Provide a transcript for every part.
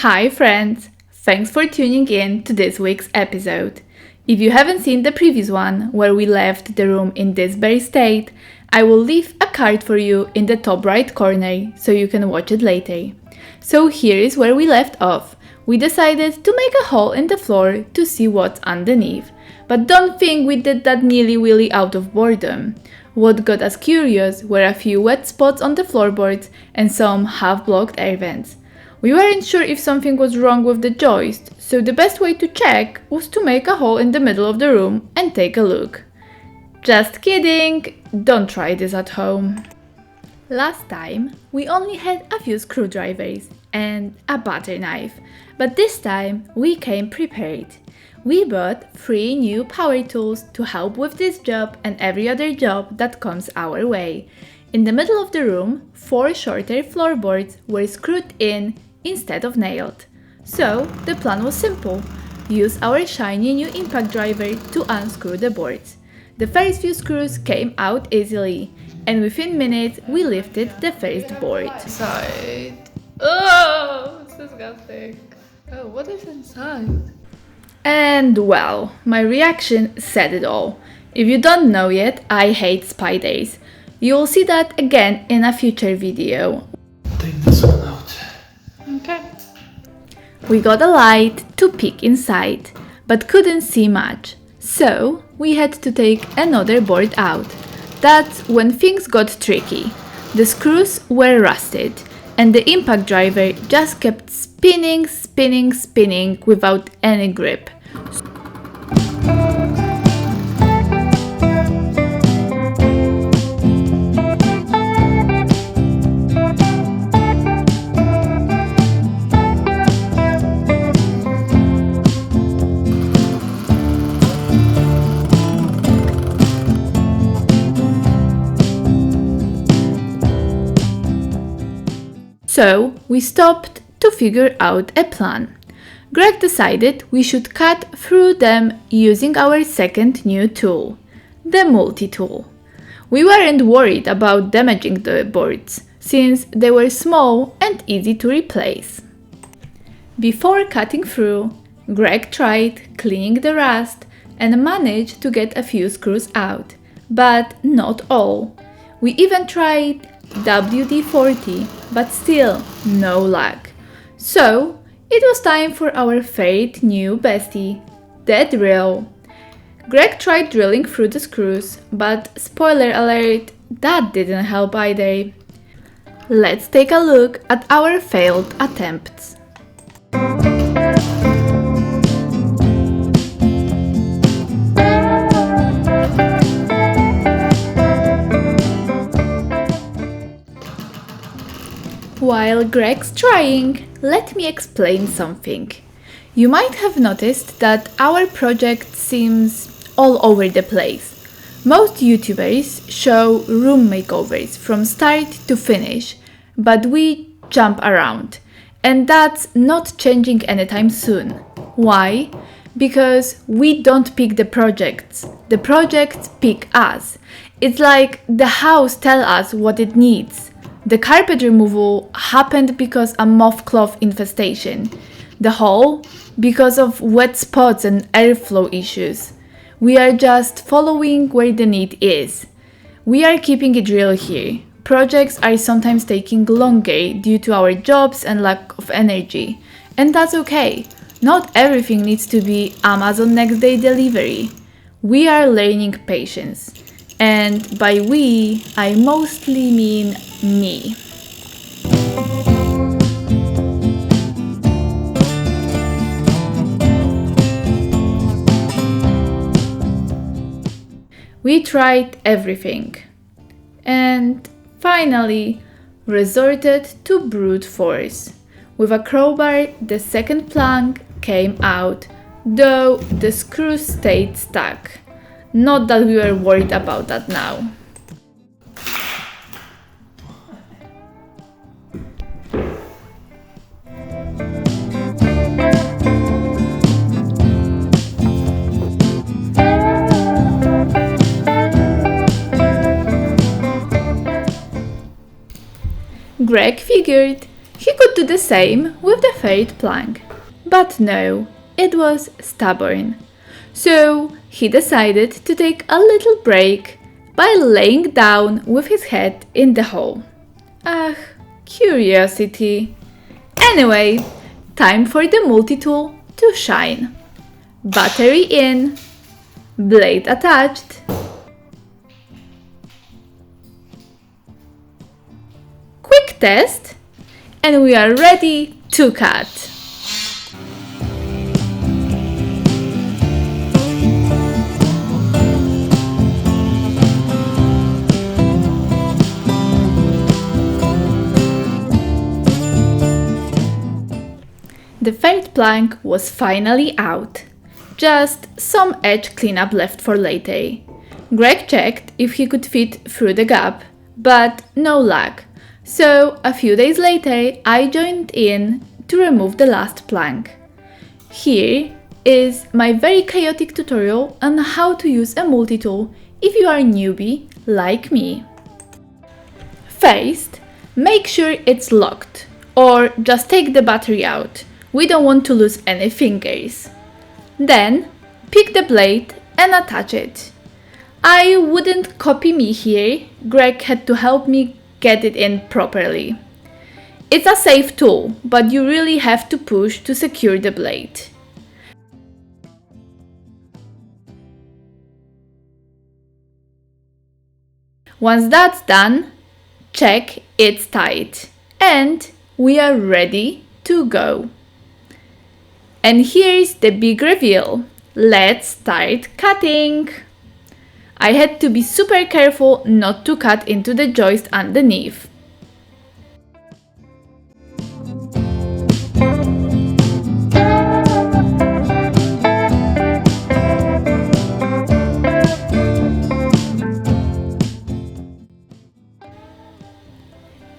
Hi friends! Thanks for tuning in to this week's episode. If you haven't seen the previous one, where we left the room in this very state, I will leave a card for you in the top right corner so you can watch it later. So here is where we left off. We decided to make a hole in the floor to see what's underneath. But don't think we did that nilly-willy out of boredom. What got us curious were a few wet spots on the floorboards and some half-blocked air vents. We weren't sure if something was wrong with the joist, so the best way to check was to make a hole in the middle of the room and take a look. Just kidding! Don't try this at home. Last time, we only had a few screwdrivers and a butter knife, but this time we came prepared. We bought 3 new power tools to help with this job and every other job that comes our way. In the middle of the room, 4 shorter floorboards were screwed in instead of nailed. So the plan was simple: use our shiny new impact driver to unscrew the boards. The first few screws came out easily, and within minutes we lifted the first board. Inside. Oh, it's disgusting. Oh, what is inside? And well, my reaction said it all. If you don't know yet, I hate spiders. You will see that again in a future video. Take this one out. Okay. We got a light to peek inside, but couldn't see much. So we had to take another board out. That's when things got tricky. The screws were rusted, and the impact driver just kept spinning without any grip. So we stopped to figure out a plan. Greg decided we should cut through them using our second new tool, the multi-tool. We weren't worried about damaging the boards, since they were small and easy to replace. Before cutting through, Greg tried cleaning the rust and managed to get a few screws out, but not all. We even tried WD-40, but still no luck. So it was time for our third new bestie, the drill. Greg tried drilling through the screws, but spoiler alert, that didn't help either. Let's take a look at our failed attempts. While Greg's trying, let me explain something. You might have noticed that our project seems all over the place. Most YouTubers show room makeovers from start to finish, but we jump around. And that's not changing anytime soon. Why? Because we don't pick the projects pick us. It's like the house tells us what it needs. The carpet removal happened because of moth cloth infestation. The hole because of wet spots and airflow issues. We are just following where the need is. We are keeping it real here. Projects are sometimes taking longer due to our jobs and lack of energy. And that's okay. Not everything needs to be Amazon next day delivery. We are learning patience. And by we, I mostly mean me. We tried everything and finally resorted to brute force. With a crowbar, the second plank came out, though the screws stayed stuck. Not that we were worried about that now. Greg figured he He could do the same with the third plank. But no, it was stubborn. So he decided to take a little break by laying down with his head in the hole. Ah, curiosity. Anyway, time for the multi-tool to shine. Battery in, blade attached. Quick test, and we are ready to cut. The third plank was finally out. Just some edge cleanup left for later. Greg checked if he could fit through the gap, but no luck. So a few days later, I joined in to remove the last plank. Here is my very chaotic tutorial on how to use a multi-tool if you are a newbie like me. First, make sure it's locked, or just take the battery out. We don't want to lose any fingers. Then, pick the blade and attach it. I wouldn't copy me here, Greg had to help me get it in properly. It's a safe tool, but you really have to push to secure the blade. Once that's done, check it's tight, and we are ready to go. And here's the big reveal. Let's start cutting. I had to be super careful not to cut into the joist underneath.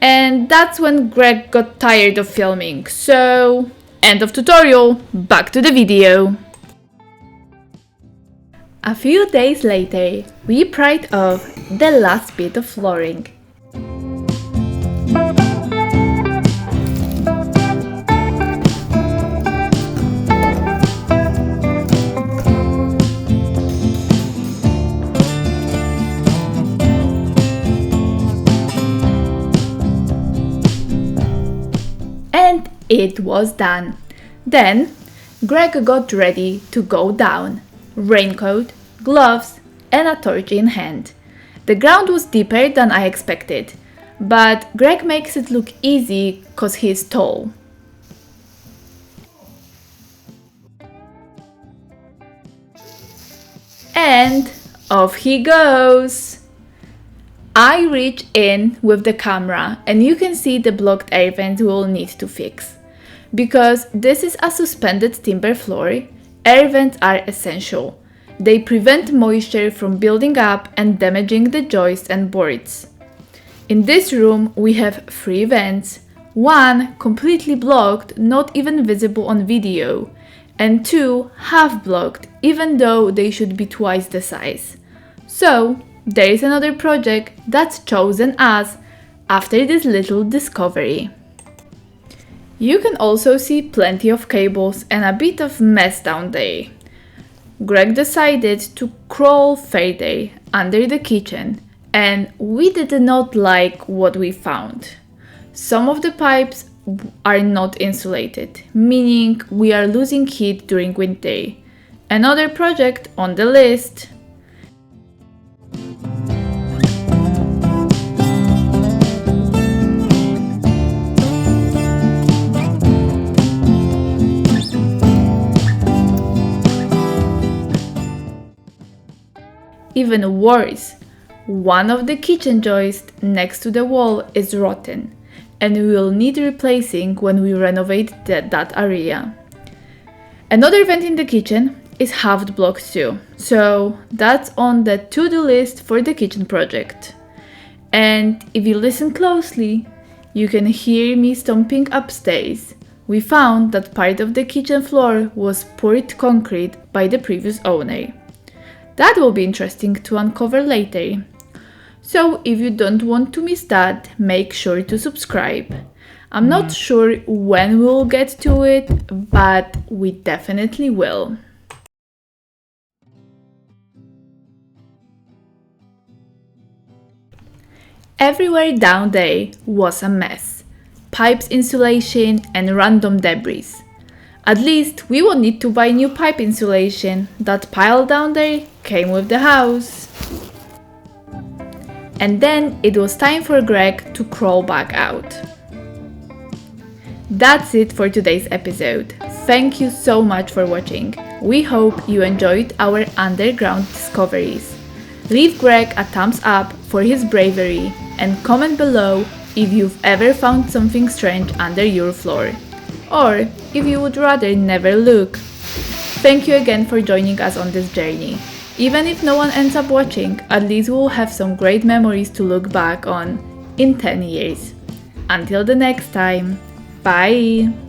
And that's when Greg got tired of filming, so end of tutorial, back to the video. A few days later, we pried off the last bit of flooring. And it was done. Then Greg got ready to go down. Raincoat, gloves, and a torch in hand. The ground was deeper than I expected, but Greg makes it look easy cause he's tall. And off he goes! I reach in with the camera and you can see the blocked air vents we will need to fix. Because this is a suspended timber floor, air vents are essential. They prevent moisture from building up and damaging the joists and boards. In this room we have 3 vents, 1 completely blocked, not even visible on video, and 2 half blocked, even though they should be twice the size. So there is another project that's chosen us after this little discovery. You can also see plenty of cables and a bit of mess down there. Greg decided to crawl further under the kitchen, and we did not like what we found. Some of the pipes are not insulated, meaning we are losing heat during winter. Another project on the list. Even worse, one of the kitchen joists next to the wall is rotten, and we will need replacing when we renovate that area. Another vent in the kitchen is half blocked too, so that's on the to-do list for the kitchen project. And if you listen closely, you can hear me stomping upstairs. We found that part of the kitchen floor was poured concrete by the previous owner. That will be interesting to uncover later. So if you don't want to miss that, make sure to subscribe. I'm not sure when we'll get to it, but we definitely will. Everywhere down there was a mess. Pipes insulation and random debris. At least we won't need to buy new pipe insulation. That pile down there came with the house. And then it was time for Greg to crawl back out. That's it for today's episode. Thank you so much for watching. We hope you enjoyed our underground discoveries. Leave Greg a thumbs up for his bravery and comment below if you've ever found something strange under your floor, or if you would rather never look. Thank you again for joining us on this journey. Even if no one ends up watching, at least we'll have some great memories to look back on in 10 years. Until the next time, bye!